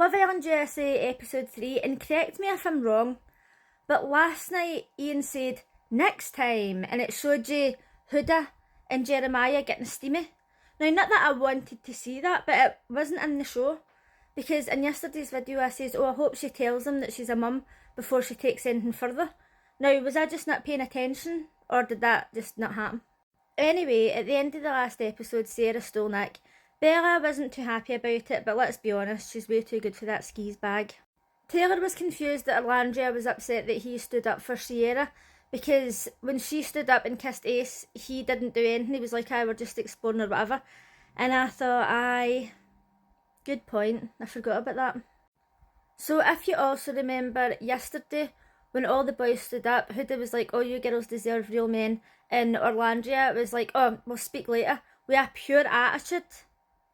Love Island USA episode 3, and correct me if I'm wrong, but last night Ian said next time, and it showed you Huda and Jeremiah getting steamy. Now, not that I wanted to see that, but it wasn't in the show, because in yesterday's video I says, oh, I hope she tells him that she's a mum before she takes anything further. Now, was I just not paying attention, or did that just not happen? Anyway, at the end of the last episode, Sarah stole Nick. Bella wasn't too happy about it, but let's be honest, she's way too good for that skis bag. Taylor was confused that Orlandria was upset that he stood up for Sierra, because when she stood up and kissed Ace, he didn't do anything. He was like, we're just exploring or whatever. And I thought, good point, I forgot about that. So if you also remember yesterday, when all the boys stood up, Huda was like, oh, you girls deserve real men, and Orlandria was like, oh, we'll speak later, with a pure attitude,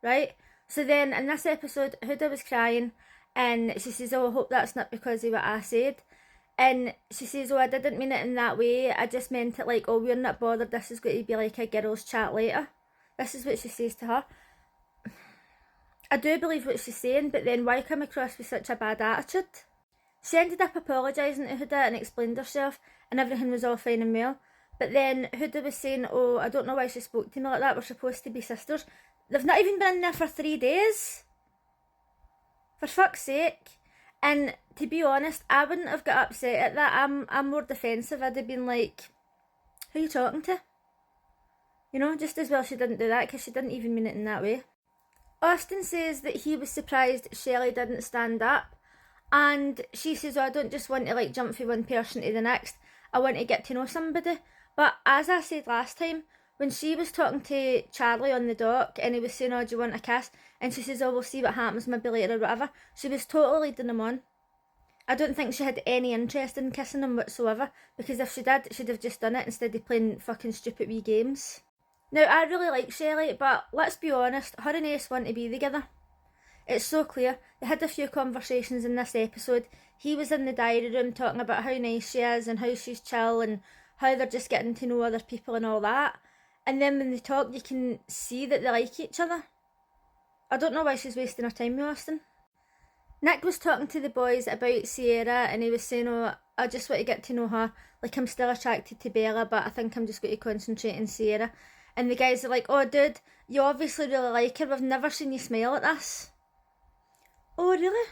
right? So then in this episode, Huda was crying, and she says, oh, I hope that's not because of what I said. And she says, oh, I didn't mean it in that way, I just meant it like, oh, we're not bothered, this is going to be like a girls' chat later. This is what she says to her. I do believe what she's saying, but then why come across with such a bad attitude? She ended up apologising to Huda and explained herself, and everything was all fine and well. But then Huda was saying, oh, I don't know why she spoke to me like that, we're supposed to be sisters. They've not even been in there for 3 days. For fuck's sake. And to be honest, I wouldn't have got upset at that. I'm more defensive. I'd have been like, who are you talking to? You know, just as well she didn't do that, because she didn't even mean it in that way. Austin says that he was surprised Shelley didn't stand up. And she says, oh, I don't just want to like jump from one person to the next. I want to get to know somebody. But as I said last time, when she was talking to Charlie on the dock and he was saying, oh, do you want a kiss? And she says, oh, we'll see what happens maybe later or whatever. She was totally leading him on. I don't think she had any interest in kissing him whatsoever, because if she did, she'd have just done it instead of playing fucking stupid wee games. Now, I really like Shelley, but let's be honest, her and Ace want to be together. It's so clear. They had a few conversations in this episode. He was in the diary room talking about how nice she is and how she's chill and how they're just getting to know other people and all that. And then when they talk, you can see that they like each other. I don't know why she's wasting her time with Austin. Nick was talking to the boys about Sierra, and he was saying, oh, I just want to get to know her. Like, I'm still attracted to Bella, but I think I'm just going to concentrate on Sierra. And the guys are like, oh, dude, you obviously really like her. We've never seen you smile like this. Oh, really?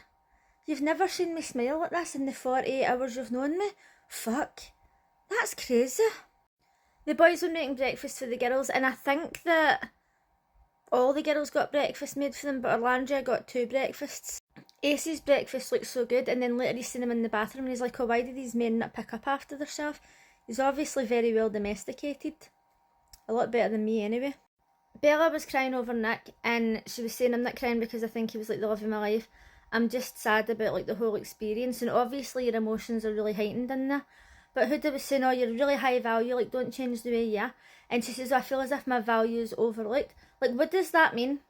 You've never seen me smile like this in the 48 hours you've known me? Fuck. That's crazy. The boys were making breakfast for the girls, and I think that all the girls got breakfast made for them, but Orlandria got 2 breakfasts. Ace's breakfast looked so good, and then later he's seen him in the bathroom and he's like, oh, why did these men not pick up after themselves? He's obviously very well domesticated. A lot better than me anyway. Bella was crying over Nick, and she was saying, I'm not crying because I think he was like the love of my life. I'm just sad about like the whole experience, and obviously your emotions are really heightened in there. But Huda was saying, oh, you're really high value, like don't change the way you are. And she says, oh, I feel as if my value is overlooked. Like, what does that mean?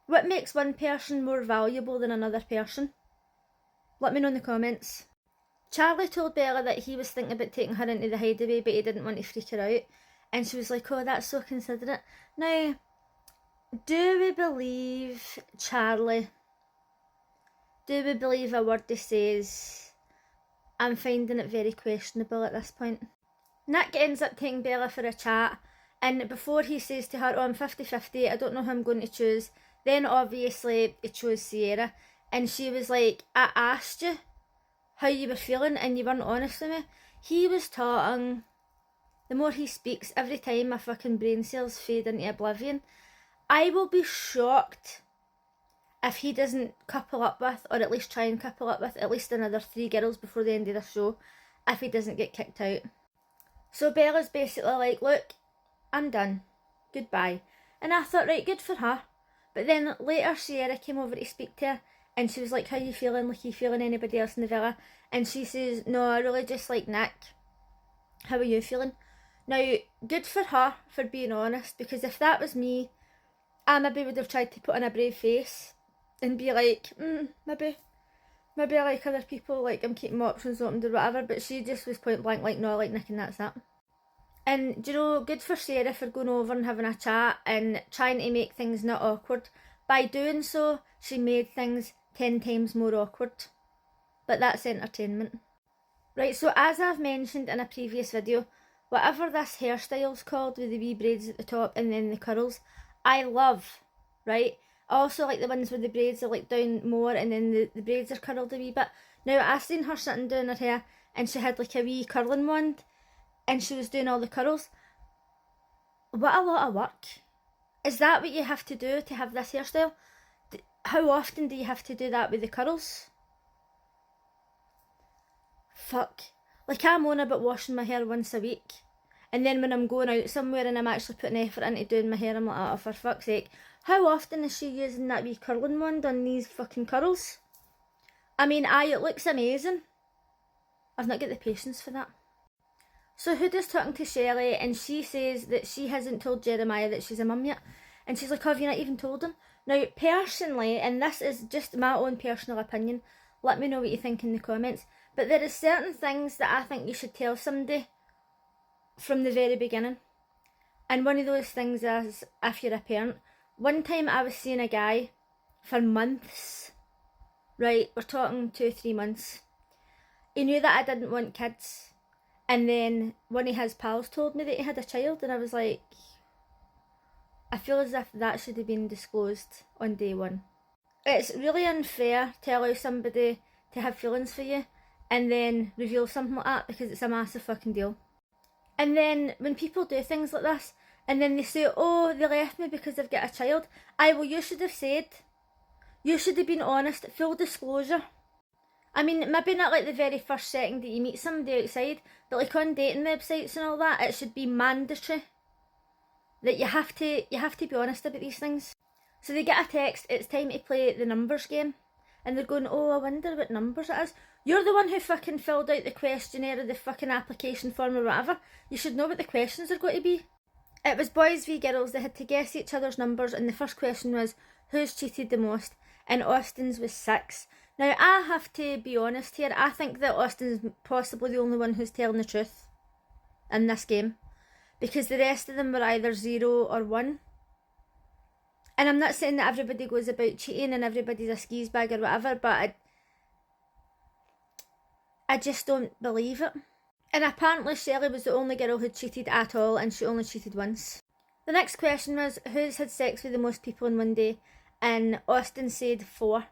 What makes one person more valuable than another person? Let me know in the comments. Charlie told Bella that he was thinking about taking her into the hideaway, but he didn't want to freak her out. And she was like, oh, that's so considerate. Now, do we believe Charlie? Do we believe a word he says? I'm finding it very questionable at this point. Nick ends up taking Bella for a chat, and before he says to her, oh, I'm 50-50, I don't know who I'm going to choose, then obviously he chose Sierra, and she was like, I asked you how you were feeling and you weren't honest with me. He was talking. The more he speaks, every time my fucking brain cells fade into oblivion. I will be shocked if he doesn't couple up with, or at least try and couple up with, at least another 3 girls before the end of the show, if he doesn't get kicked out. So Bella's basically like, look, I'm done. Goodbye. And I thought, right, good for her. But then later Sierra came over to speak to her, and she was like, how you feeling? Like, you feeling anybody else in the villa? And she says, no, I really just like Nick. How are you feeling? Now, good for her for being honest, because if that was me, I maybe would have tried to put on a brave face and be like, maybe I like other people, like I'm keeping my options open or whatever, but she just was point blank like, no, I like Nick and that's that. And, you know, good for Sarah for going over and having a chat and trying to make things not awkward. By doing so, she made things 10 times more awkward. But that's entertainment. Right, so as I've mentioned in a previous video, whatever this hairstyle's called with the wee braids at the top and then the curls, I love, right? I also like the ones where the braids are like down more and then the braids are curled a wee bit. Now, I seen her sitting down her hair and she had like a wee curling wand and she was doing all the curls. What a lot of work. Is that what you have to do to have this hairstyle? How often do you have to do that with the curls? Fuck. Like, I'm on about washing my hair once a week. And then when I'm going out somewhere and I'm actually putting effort into doing my hair, I'm like, oh, for fuck's sake. How often is she using that wee curling wand on these fucking curls? I mean, aye, it looks amazing. I've not got the patience for that. So Huda's talking to Shelley and she says that she hasn't told Jeremiah that she's a mum yet. And she's like, oh, have you not even told him? Now, personally, and this is just my own personal opinion, let me know what you think in the comments, but there is certain things that I think you should tell somebody from the very beginning. And one of those things is if you're a parent. One time I was seeing a guy for months, right, we're talking 2-3 months. He knew that I didn't want kids, and then one of his pals told me that he had a child, and I was like, I feel as if that should have been disclosed on day one. It's really unfair to allow somebody to have feelings for you and then reveal something like that, because it's a massive fucking deal. And then when people do things like this and then they say, oh, they left me because they've got a child, well, you should have said. You should have been honest, full disclosure. I mean, maybe not like the very first second that you meet somebody outside, but like on dating websites and all that, it should be mandatory that you have to be honest about these things. So they get a text, it's time to play the numbers game, and they're going, oh, I wonder what numbers it is. You're the one who fucking filled out the questionnaire or the fucking application form or whatever. You should know what the questions are going to be. It was boys v girls. They had to guess each other's numbers, and the first question was, who's cheated the most? And Austin's was 6. Now, I have to be honest here, I think that Austin's possibly the only one who's telling the truth in this game, because the rest of them were either 0 or 1. And I'm not saying that everybody goes about cheating and everybody's a skis bag or whatever, but I just don't believe it. And apparently Shelley was the only girl who cheated at all, and she only cheated once. The next question was, who's had sex with the most people in one day? And Austin said 4.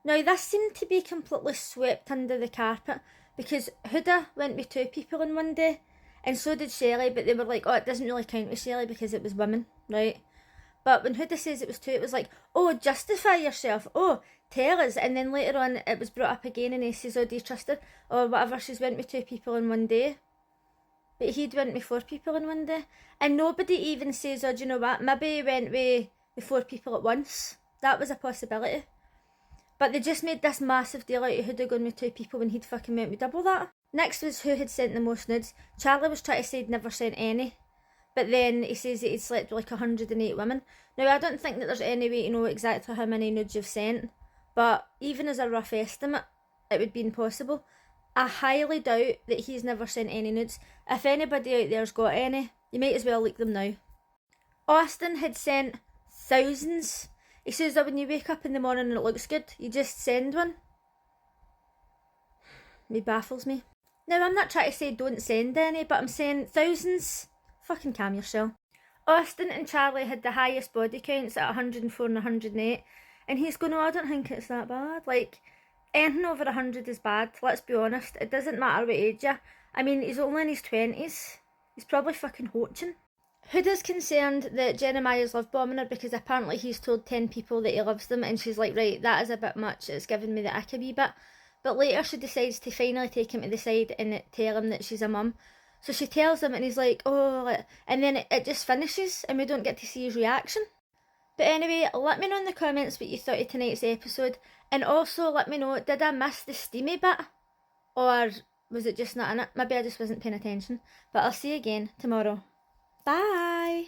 Now, this seemed to be completely swept under the carpet, because Huda went with 2 people in one day, and so did Shelley, but they were like, oh, it doesn't really count with Shelley because it was women, right? But when Huda says it was 2, it was like, oh, justify yourself, oh, tell us. And then later on it was brought up again and he says, oh, do you trust her? Or whatever, she's went with 2 people in one day. But he'd went with 4 people in one day. And nobody even says, oh, do you know what, maybe he went with the 4 people at once. That was a possibility. But they just made this massive deal out of Huda going with 2 people when he'd fucking went with double that. Next was who had sent the most nudes. Charlie was trying to say he'd never sent any. But then he says that he'd slept with like 108 women. Now, I don't think that there's any way to know exactly how many nudes you've sent, but even as a rough estimate, it would be impossible. I highly doubt that he's never sent any nudes. If anybody out there's got any, you might as well leak them now. Austin had sent thousands. He says that when you wake up in the morning and it looks good, you just send one. It baffles me. Now, I'm not trying to say don't send any, but I'm saying thousands. Fucking calm yourself. Austin and Charlie had the highest body counts at 104 and 108, and he's going, oh, I don't think it's that bad. Like, anything over 100 is bad, let's be honest. It doesn't matter what age you're. I mean, he's only in his 20s. He's probably fucking hoaching. Huda's concerned that Jeremiah's love bombing her because apparently he's told 10 people that he loves them, and she's like, right, that is a bit much, it's giving me the ick a wee bit. But later she decides to finally take him to the side and tell him that she's a mum. So she tells him and he's like, oh, and then it just finishes and we don't get to see his reaction. But anyway, let me know in the comments what you thought of tonight's episode, and also let me know, did I miss the steamy bit? Or was it just not in it? Maybe I just wasn't paying attention. But I'll see you again tomorrow. Bye!